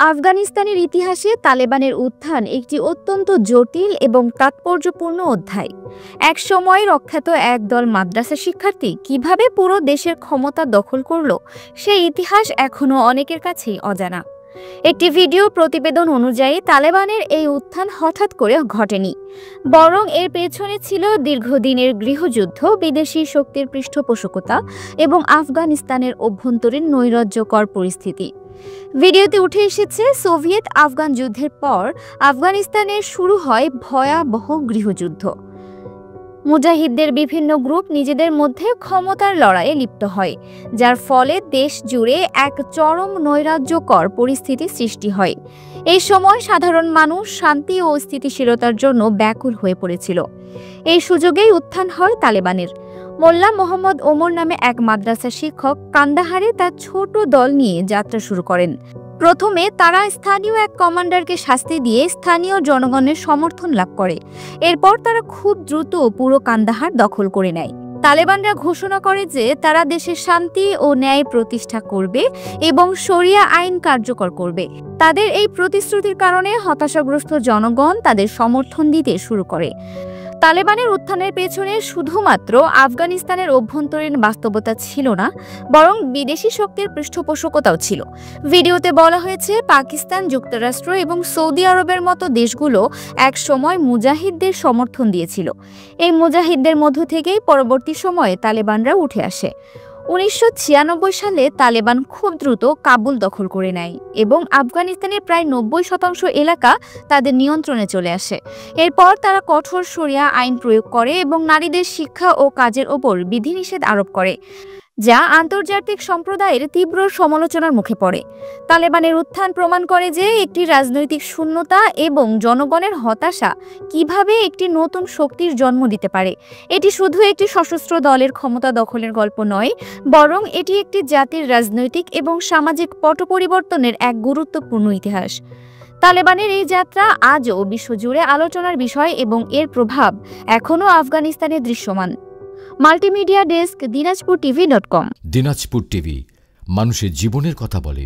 আফগানিস্তানের ইতিহাসে তালেবানের উত্থান একটি অত্যন্ত জটিল এবং তাৎপর্যপূর্ণ অধ্যায়। এক সময়ের অখ্যাত একদল মাদ্রাসা শিক্ষার্থী কিভাবে পুরো দেশের ক্ষমতা দখল করল, সেই ইতিহাস এখনও অনেকের কাছেই অজানা। একটি ভিডিও প্রতিবেদন অনুযায়ী তালেবানের এই উত্থান হঠাৎ করে ঘটেনি, বরং এর পেছনে ছিল দীর্ঘদিনের গৃহযুদ্ধ, বিদেশি শক্তির পৃষ্ঠপোষকতা এবং আফগানিস্তানের অভ্যন্তরীণ নৈরাজ্যকর পরিস্থিতি। ভিডিওতে উঠে এসেছে সোভিয়েত আফগান যুদ্ধের পর আফগানিস্তানে শুরু হয় ভয়াবহ গৃহযুদ্ধ। মুজাহিদদের বিভিন্ন গ্রুপ নিজেদের মধ্যে ক্ষমতার লড়াইয়ে লিপ্ত হয়, যার ফলে দেশ জুড়ে এক চরম নৈরাজ্যকর পরিস্থিতি সৃষ্টি হয়। এই সময় সাধারণ মানুষ শান্তি ও স্থিতিশীলতার জন্য ব্যাকুল হয়ে পড়েছিল। এই সুযোগেই উত্থান হয় তালেবানের। মোল্লা মোহাম্মদ ওমর নামে এক মাদ্রাসা শিক্ষক কান্দাহারে তার ছোট দল নিয়ে যাত্রা শুরু করেন। প্রথমে তারা স্থানীয় এক কমান্ডারকে শাস্তি দিয়ে স্থানীয় জনগণের সমর্থন লাভ করে। এরপর তারা খুব দ্রুত পুরো কান্দাহার দখল করে নেয়। তালেবানরা ঘোষণা করে যে তারা দেশে শান্তি ও ন্যায় প্রতিষ্ঠা করবে এবং শরিয়া আইন কার্যকর করবে। তাদের এই প্রতিশ্রুতির কারণে হতাশাগ্রস্ত জনগণ তাদের সমর্থন দিতে শুরু করে। তালেবানের উত্থানের পেছনে শুধুমাত্র আফগানিস্তানের অভ্যন্তরীণ বাস্তবতা ছিল না, বরং বিদেশি শক্তির পৃষ্ঠপোষকতাও ছিল। ভিডিওতে বলা হয়েছে, পাকিস্তান, যুক্তরাষ্ট্র এবং সৌদি আরবের মতো দেশগুলো এক সময় মুজাহিদদের সমর্থন দিয়েছিল। এই মুজাহিদদের মধ্য থেকেই পরবর্তী সময়ে তালেবানরা উঠে আসে। 1996 সালে তালেবান খুব দ্রুত কাবুল দখল করে নেয় এবং আফগানিস্তানের প্রায় 90% এলাকা তাদের নিয়ন্ত্রণে চলে আসে। এরপর তারা কঠোর শরিয়া আইন প্রয়োগ করে এবং নারীদের শিক্ষা ও কাজের ওপর বিধিনিষেধ আরোপ করে, যা আন্তর্জাতিক সম্প্রদায়ের তীব্র সমালোচনার মুখে পড়ে। তালেবানের উত্থান প্রমাণ করে যে একটি রাজনৈতিক শূন্যতা এবং জনগণের হতাশা কিভাবে একটি নতুন শক্তির জন্ম দিতে পারে। এটি শুধু একটি সশস্ত্র দলের ক্ষমতা দখলের গল্প নয়, বরং এটি একটি জাতির রাজনৈতিক এবং সামাজিক পট পরিবর্তনের এক গুরুত্বপূর্ণ ইতিহাস। তালেবানের এই যাত্রা আজও বিশ্বজুড়ে আলোচনার বিষয় এবং এর প্রভাব এখনও আফগানিস্তানে দৃশ্যমান। Multimedia desk, dinajpurtv.com। Dinajpur TV, মানুষের জীবনের কথা বলে।